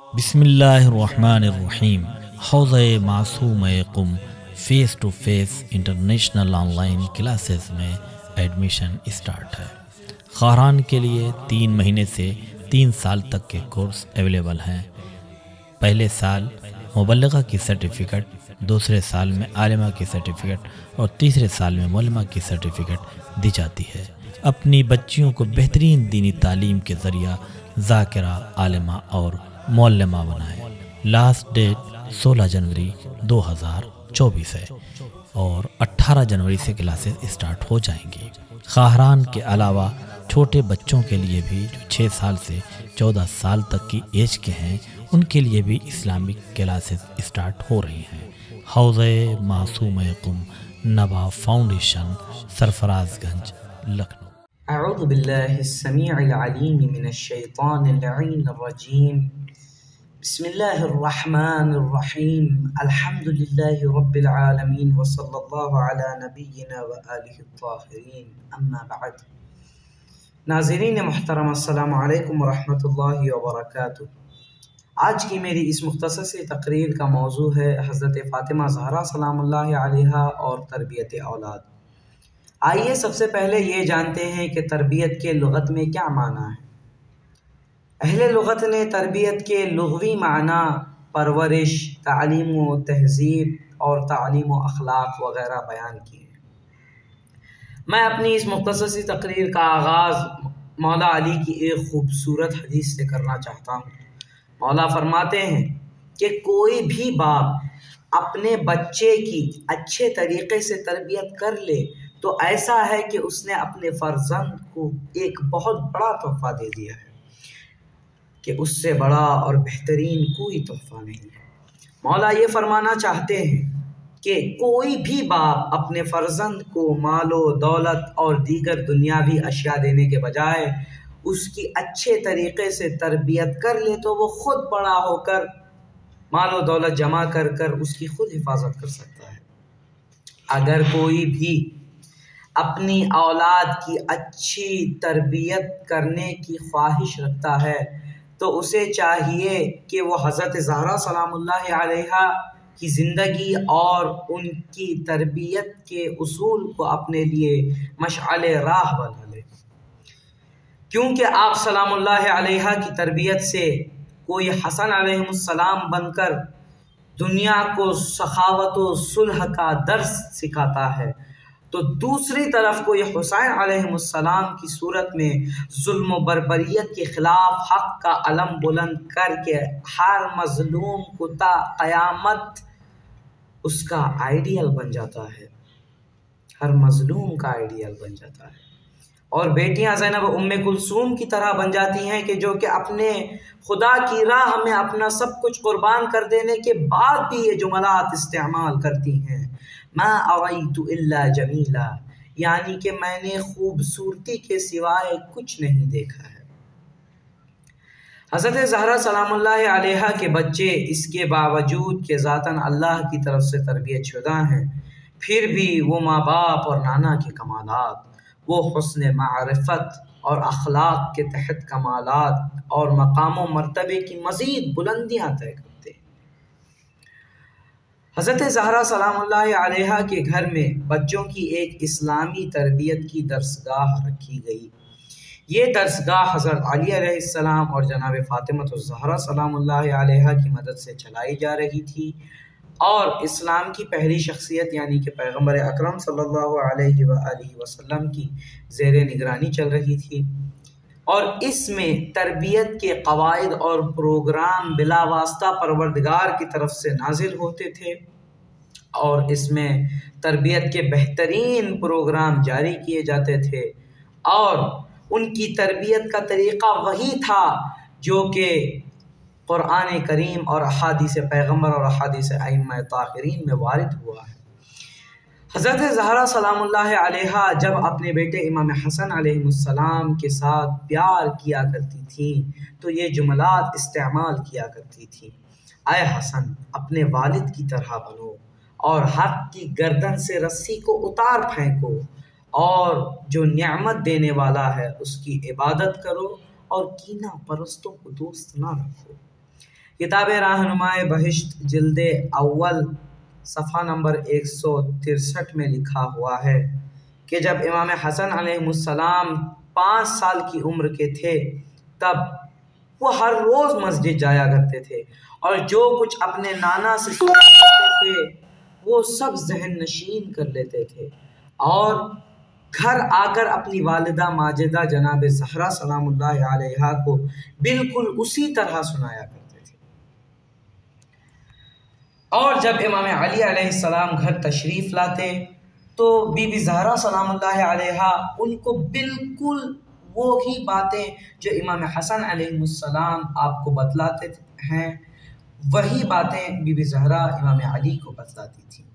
بسم اللہ الرحمن الرحیم۔ حوض معصوم Qom face to face international online classes میں ایڈمیشن اسٹارٹ ہے۔ خواہران کے لیے 3 مہینے سے 3 سال تک کے کورس اویلیبل ہیں۔ پہلے سال مبلغہ کی سرٹیفکیٹ، دوسرے سال میں عالمہ کی سرٹیفکیٹ اور تیسرے سال میں معلمہ کی سرٹیفکیٹ دی جاتی ہے۔ اپنی بچیوں کو بہترین دینی تعلیم کے ذریعہ ذاکرہ، عالمہ اور معلمہ بنائیں۔ لاسٹ ڈیٹ 16 جنوری 2024 ہے اور 18 جنوری سے کلاسز اسٹارٹ ہو جائیں گی۔ خواہران کے علاوہ چھوٹے بچوں کے لیے بھی جو 6 سال سے 14 سال تک کی ایج کے ہیں، ان کے لیے بھی اسلامک کلاسز اسٹارٹ ہو رہی ہیں۔ حوض معصوم قم، نبا فاؤنڈیشن، سرفراز گنج، لکھنؤ۔ اعوذ باللہ السمیع العلیم من الشیطان اللعین الرجیم۔ بسم اللہ الرحمن الرحیم۔ الحمد للہ رب العالمین وصلی اللہ علی نبینا وآلہ الطاہرین، اما بعد۔ ناظرین محترم، السلام علیکم ورحمۃ اللہ وبرکاتہ۔ آج کی میری اس مختصر سی تقریر کا موضوع ہے حضرت فاطمہ زہرا سلام اللہ علیہا اور تربیت اولاد۔ آئیے سب سے پہلے یہ جانتے ہیں کہ تربیت کے لغت میں کیا معنی ہے۔ اہل لغت نے تربیت کے لغوی معنی پرورش، تعلیم و تہذیب اور تعلیم و اخلاق وغیرہ بیان کیے ہیں۔ میں اپنی اس مختصر سی تقریر کا آغاز مولا علی کی ایک خوبصورت حدیث سے کرنا چاہتا ہوں۔ مولا فرماتے ہیں کہ کوئی بھی باپ اپنے بچے کی اچھے طریقے سے تربیت کر لے تو ایسا ہے کہ اس نے اپنے فرزند کو ایک بہت بڑا تحفہ دے دیا ہے، کہ اس سے بڑا اور بہترین کوئی تحفہ نہیں ہے۔ مولا یہ فرمانا چاہتے ہیں کہ کوئی بھی باپ اپنے فرزند کو مال و دولت اور دیگر دنیاوی اشیاء دینے کے بجائے اس کی اچھے طریقے سے تربیت کر لے تو وہ خود بڑا ہو کر مال و دولت جمع کر کر اس کی خود حفاظت کر سکتا ہے۔ اگر کوئی بھی اپنی اولاد کی اچھی تربیت کرنے کی خواہش رکھتا ہے تو اسے چاہیے کہ وہ حضرت زہرا سلام اللہ علیہا کی زندگی اور ان کی تربیت کے اصول کو اپنے لیے مشعل راہ بنا لے، کیونکہ آپ سلام اللہ علیہا کی تربیت سے کوئی حسن علیہ السلام بن کر دنیا کو سخاوت و صلح کا درس سکھاتا ہے تو دوسری طرف کوئی حسین علیہ السلام کی صورت میں ظلم و بربریت کے خلاف حق کا علم بلند کر کے ہر مظلوم کو تا قیامت اس کا آئیڈیل بن جاتا ہے، ہر مظلوم کا آئیڈیل بن جاتا ہے۔ اور بیٹیاں زینب ام کلثوم کی طرح بن جاتی ہیں کہ جو کہ اپنے خدا کی راہ میں اپنا سب کچھ قربان کر دینے کے بعد بھی یہ جملات استعمال کرتی ہیں، ما اریت الا جمیلا، یعنی کہ میں نے خوبصورتی کے سوائے کچھ نہیں دیکھا ہے۔ حضرت زہرا سلام اللہ علیہا کے بچے اس کے باوجود کہ ذاتاً اللہ کی طرف سے تربیت شدہ ہیں، پھر بھی وہ ماں باپ اور نانا کے کمالات، وہ حسن معرفت اور اخلاق کے تحت کمالات اور مقام و مرتبے کی مزید بلندیاں طے کرتے ہیں۔ حضرت زہرا سلام اللہ علیہا کے گھر میں بچوں کی ایک اسلامی تربیت کی درسگاہ رکھی گئی۔ یہ درسگاہ حضرت علی علیہ السلام اور جناب فاطمہ الزہرا سلام اللہ علیہا کی مدد سے چلائی جا رہی تھی اور اسلام کی پہلی شخصیت یعنی کہ پیغمبر اکرم صلی اللہ علیہ وآلہ وسلم کی زیر نگرانی چل رہی تھی، اور اس میں تربیت کے قواعد اور پروگرام بلا واسطہ پروردگار کی طرف سے نازل ہوتے تھے، اور اس میں تربیت کے بہترین پروگرام جاری کیے جاتے تھے، اور ان کی تربیت کا طریقہ وہی تھا جو کہ قرآن کریم اور احادیث پیغمبر اور احادیث ائمہ طاہرین میں وارد ہوا ہے۔ حضرت زہرا سلام اللہ علیہا جب اپنے بیٹے امام حسن علیہ السلام کے ساتھ پیار کیا کرتی تھیں تو یہ جملات استعمال کیا کرتی تھیں، اے حسن اپنے والد کی طرح بنو اور حق کی گردن سے رسی کو اتار پھینکو، اور جو نعمت دینے والا ہے اس کی عبادت کرو اور کینہ پرستوں کو دوست نہ رکھو۔ کتاب راہنمائے بہشت جلد اول صفحہ نمبر 163 میں لکھا ہوا ہے کہ جب امام حسن علیہ السلام 5 سال کی عمر کے تھے تب وہ ہر روز مسجد جایا کرتے تھے، اور جو کچھ اپنے نانا سے سنا کرتے تھے وہ سب ذہن نشین کر لیتے تھے، اور گھر آ کر اپنی والدہ ماجدہ جناب زہرا سلام اللہ علیہا کو بالکل اسی طرح سنایا کرتے تھے۔ اور جب امام علی علیہ السلام گھر تشریف لاتے تو بی بی زہرا سلام اللہ علیہا ان کو بالکل وہی باتیں جو امام حسن علیہ السلام آپ کو بتلاتے ہیں، وہی باتیں بی بی زہرا امام علی کو بتلاتی تھیں۔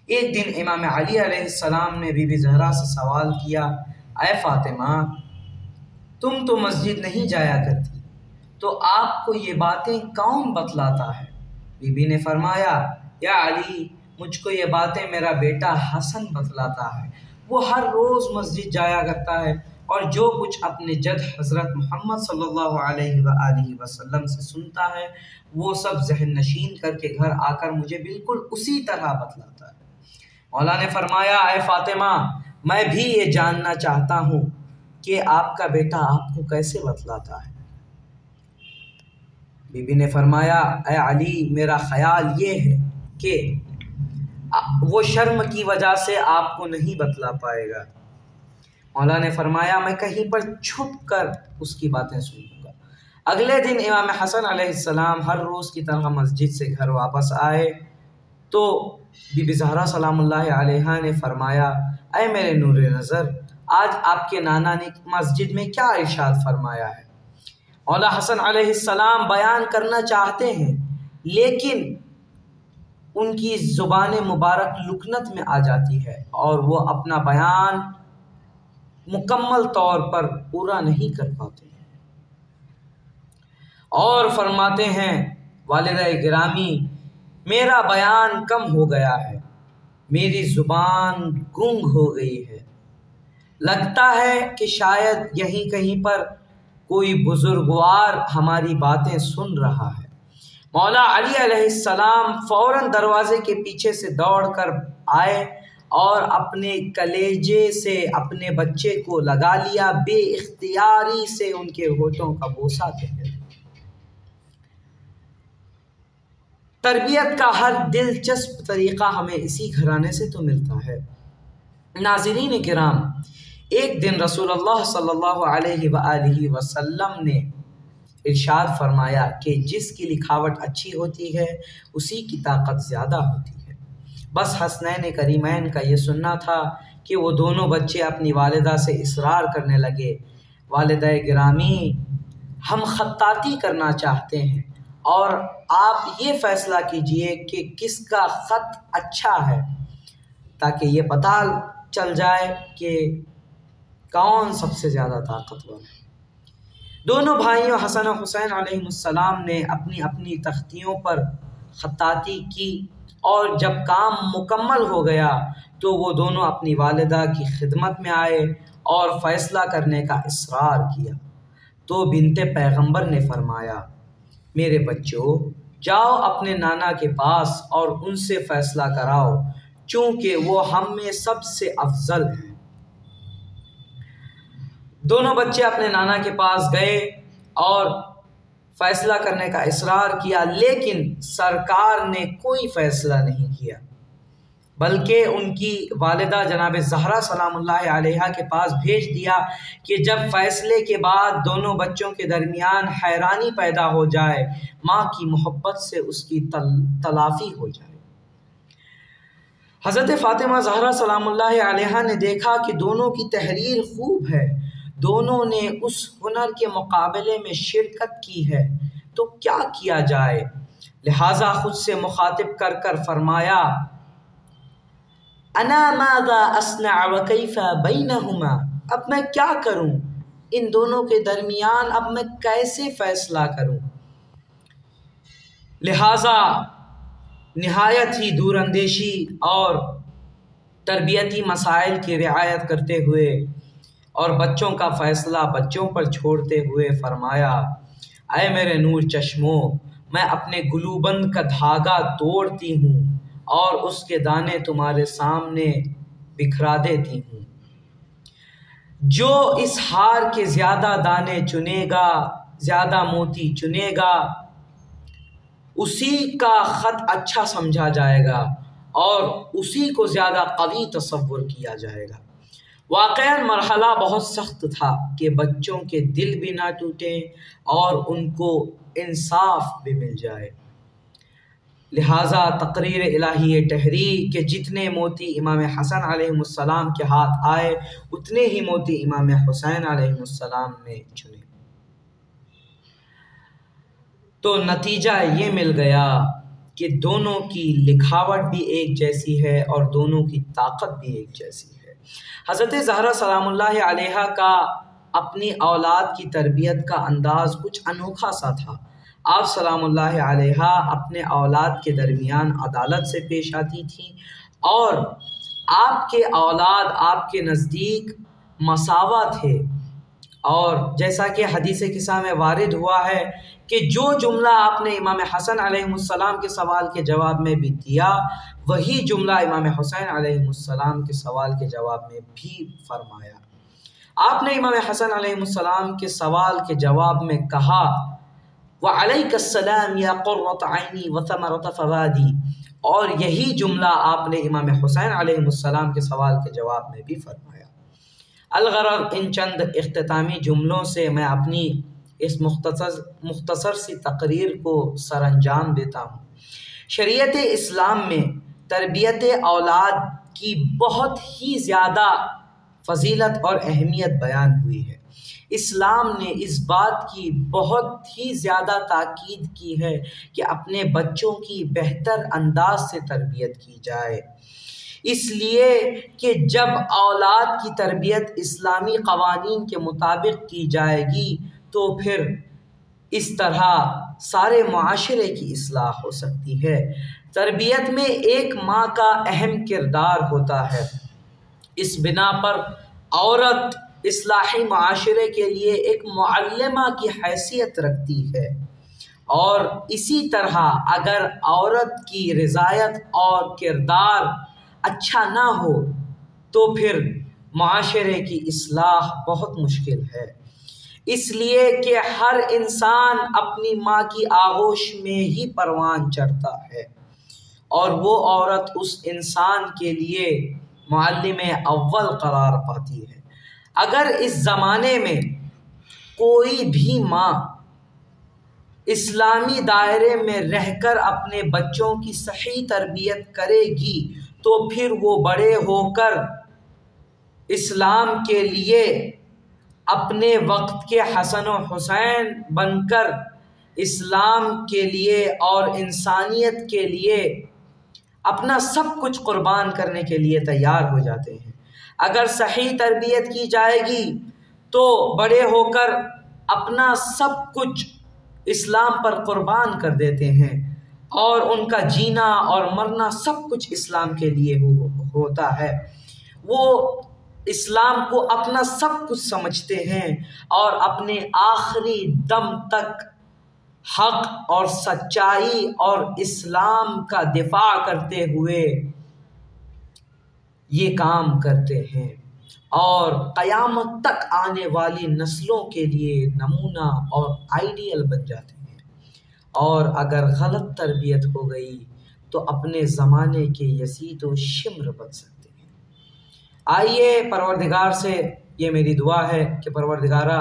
ایک دن امام علی علیہ السلام نے بی بی زہرا سے سوال کیا، اے فاطمہ، تم تو مسجد نہیں جایا کرتی، تو آپ کو یہ باتیں کون بتلاتا ہے؟ بی بی نے فرمایا، یا علی، مجھ کو یہ باتیں میرا بیٹا حسن بتلاتا ہے، وہ ہر روز مسجد جایا کرتا ہے، اور جو کچھ اپنے جد حضرت محمد صلی اللہ علیہ وآلہ وسلم سے سنتا ہے وہ سب ذہن نشین کر کے گھر آ کر مجھے بالکل اسی طرح بتلاتا ہے۔ مولا نے فرمایا، اے فاطمہ، میں بھی یہ جاننا چاہتا ہوں کہ آپ کا بیٹا آپ کو کیسے بتلاتا ہے؟ بی بی نے فرمایا، اے علی، میرا خیال یہ ہے کہ وہ شرم کی وجہ سے آپ کو نہیں بتلا پائے گا۔ مولا نے فرمایا، میں کہیں پر چھپ کر اس کی باتیں سن لوں گا۔ اگلے دن امام حسن علیہ السلام ہر روز کی طرح مسجد سے گھر واپس آئے تو بی بی زہرا سلام اللہ علیہا نے فرمایا، اے میرے نور نظر، آج آپ کے نانا نے مسجد میں کیا ارشاد فرمایا ہے؟ مولا حسن علیہ السلام بیان کرنا چاہتے ہیں لیکن ان کی زبان مبارک لکنت میں آ جاتی ہے اور وہ اپنا بیان مکمل طور پر پورا نہیں کر پاتے ہیں، اور فرماتے ہیں، والدہ گرامی، میرا بیان کم ہو گیا ہے، میری زبان گنگ ہو گئی ہے، لگتا ہے کہ شاید یہیں کہیں پر کوئی بزرگوار ہماری باتیں سن رہا ہے۔ مولا علی علیہ السلام فوراً دروازے کے پیچھے سے دوڑ کر آئے اور اپنے کلیجے سے اپنے بچے کو لگا لیا، بے اختیاری سے ان کے ہونٹوں کا بوسہ دے۔ تربیت کا ہر دلچسپ طریقہ ہمیں اسی گھرانے سے تو ملتا ہے۔ ناظرین کرام، ایک دن رسول اللہ صلی اللہ علیہ وآلہ وسلم نے ارشاد فرمایا کہ جس کی لکھاوٹ اچھی ہوتی ہے اسی کی طاقت زیادہ ہوتی ہے۔ بس حسنین کریمین کا یہ سننا تھا کہ وہ دونوں بچے اپنی والدہ سے اصرار کرنے لگے، والدہ گرامی، ہم خطاطی کرنا چاہتے ہیں اور آپ یہ فیصلہ کیجئے کہ کس کا خط اچھا ہے تاکہ یہ پتہ چل جائے کہ کون سب سے زیادہ طاقتور ہے۔ دونوں بھائیوں حسن و حسین علیہ السلام نے اپنی اپنی تختیوں پر خطاطی کی، اور جب کام مکمل ہو گیا تو وہ دونوں اپنی والدہ کی خدمت میں آئے اور فیصلہ کرنے کا اصرار کیا۔ تو بنت پیغمبر نے فرمایا، میرے بچوں، جاؤ اپنے نانا کے پاس اور ان سے فیصلہ کراؤ، چونکہ وہ ہم میں سب سے افضل ہیں۔ دونوں بچے اپنے نانا کے پاس گئے اور فیصلہ کرنے کا اصرار کیا، لیکن سرکار نے کوئی فیصلہ نہیں کیا، بلکہ ان کی والدہ جناب زہرا سلام اللہ علیہا کے پاس بھیج دیا کہ جب فیصلے کے بعد دونوں بچوں کے درمیان حیرانی پیدا ہو جائے، ماں کی محبت سے اس کی تلافی ہو جائے۔ حضرت فاطمہ زہرا سلام اللہ علیہا نے دیکھا کہ دونوں کی تحریر خوب ہے، دونوں نے اس ہنر کے مقابلے میں شرکت کی ہے، تو کیا کیا جائے؟ لہٰذا خود سے مخاطب کر کر فرمایا، انا ماذا اصنع وکیف بینہما، اب میں کیا کروں ان دونوں کے درمیان، اب میں کیسے فیصلہ کروں؟ لہٰذا نہایت ہی دور اندیشی اور تربیتی مسائل کی رعایت کرتے ہوئے اور بچوں کا فیصلہ بچوں پر چھوڑتے ہوئے فرمایا، اے میرے نور چشموں، میں اپنے گلوبند کا دھاگا توڑتی ہوں اور اس کے دانے تمہارے سامنے بکھرا دیتی ہوں۔ جو اس ہار کے زیادہ دانے چنے گا، زیادہ موتی چنے گا، اسی کا خط اچھا سمجھا جائے گا اور اسی کو زیادہ قوی تصور کیا جائے گا۔ واقعاً مرحلہ بہت سخت تھا کہ بچوں کے دل بھی نہ ٹوٹیں اور ان کو انصاف بھی مل جائے۔ لہٰذا تقریر الہی ٹہری کہ جتنے موتی امام حسن علیہ السلام کے ہاتھ آئے اتنے ہی موتی امام حسین علیہ السلام نے چنے۔ تو نتیجہ یہ مل گیا کہ دونوں کی لکھاوٹ بھی ایک جیسی ہے اور دونوں کی طاقت بھی ایک جیسی ہے۔ حضرت زہرا سلام اللہ علیہا کا اپنی اولاد کی تربیت کا انداز کچھ انوکھا سا تھا۔ آپ سلام اللہ علیہا اپنے اولاد کے درمیان عدالت سے پیش آتی تھیں اور آپ کے اولاد آپ کے نزدیک مساوا تھے، اور جیسا کہ حدیث قصہ میں وارد ہوا ہے کہ جو جملہ آپ نے امام حسن علیہ السلام کے سوال کے جواب میں بھی دیا وہی جملہ امام حسین علیہ السلام کے سوال کے جواب میں بھی فرمایا۔ آپ نے امام حسن علیہ السلام کے سوال کے جواب میں کہا وَعَلَيْكَ السَّلَامِ يَا قُرَّةَ عَيْنِي وَثَمَرَةَ فَوَادِي، اور یہی جملہ آپ نے امام حسین علیہ السلام کے سوال کے جواب میں بھی فرمایا۔ الغرض ان چند اختتامی جملوں سے میں اپنی اس مختصر سی تقریر کو سر انجام دیتا ہوں۔ شریعت اسلام میں تربیت اولاد کی بہت ہی زیادہ فضیلت اور اہمیت بیان ہوئی ہے۔ اسلام نے اس بات کی بہت ہی زیادہ تاکید کی ہے کہ اپنے بچوں کی بہتر انداز سے تربیت کی جائے، اس لیے کہ جب اولاد کی تربیت اسلامی قوانین کے مطابق کی جائے گی تو پھر اس طرح سارے معاشرے کی اصلاح ہو سکتی ہے۔ تربیت میں ایک ماں کا اہم کردار ہوتا ہے، اس بنا پر عورت اصلاحی معاشرے کے لیے ایک معلمہ کی حیثیت رکھتی ہے، اور اسی طرح اگر عورت کی رضایت اور کردار اچھا نہ ہو تو پھر معاشرے کی اصلاح بہت مشکل ہے، اس لیے کہ ہر انسان اپنی ماں کی آغوش میں ہی پروان چڑھتا ہے، اور وہ عورت اس انسان کے لیے معلم اول قرار پاتی ہے۔ اگر اس زمانے میں کوئی بھی ماں اسلامی دائرے میں رہ کر اپنے بچوں کی صحیح تربیت کرے گی تو پھر وہ بڑے ہو کر اسلام کے لیے اپنے وقت کے حسن و حسین بن کر اسلام کے لیے اور انسانیت کے لیے اپنا سب کچھ قربان کرنے کے لیے تیار ہو جاتے ہیں۔ اگر صحیح تربیت کی جائے گی تو بڑے ہو کر اپنا سب کچھ اسلام پر قربان کر دیتے ہیں، اور ان کا جینا اور مرنا سب کچھ اسلام کے لیے ہوتا ہے۔ وہ اسلام کو اپنا سب کچھ سمجھتے ہیں اور اپنے آخری دم تک حق اور سچائی اور اسلام کا دفاع کرتے ہوئے یہ کام کرتے ہیں، اور قیامت تک آنے والی نسلوں کے لیے نمونہ اور آئیڈیل بن جاتے ہیں۔ اور اگر غلط تربیت ہو گئی تو اپنے زمانے کے یزید و شمر بن سکتے ہیں۔ آئیے پروردگار سے یہ میری دعا ہے کہ پروردگارہ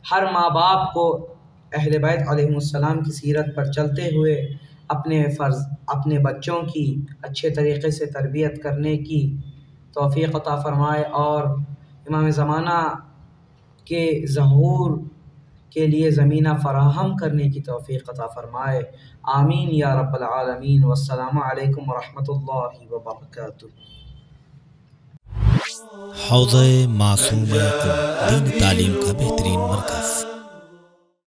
ہر ماں باپ کو اہل بیت علیہم السلام کی سیرت پر چلتے ہوئے اپنے بچوں کی اچھے طریقے سے تربیت کرنے کی توفیق عطا فرمائے، اور امام زمانہ کے ظہور کے لیے زمینہ فراہم کرنے کی توفیق عطا فرمائے۔ آمین یا رب العالمین، والسلام علیکم ورحمۃ اللہ وبرکاتہ۔ حوضہ معصومہ دین تعلیم کا بہترین مرکز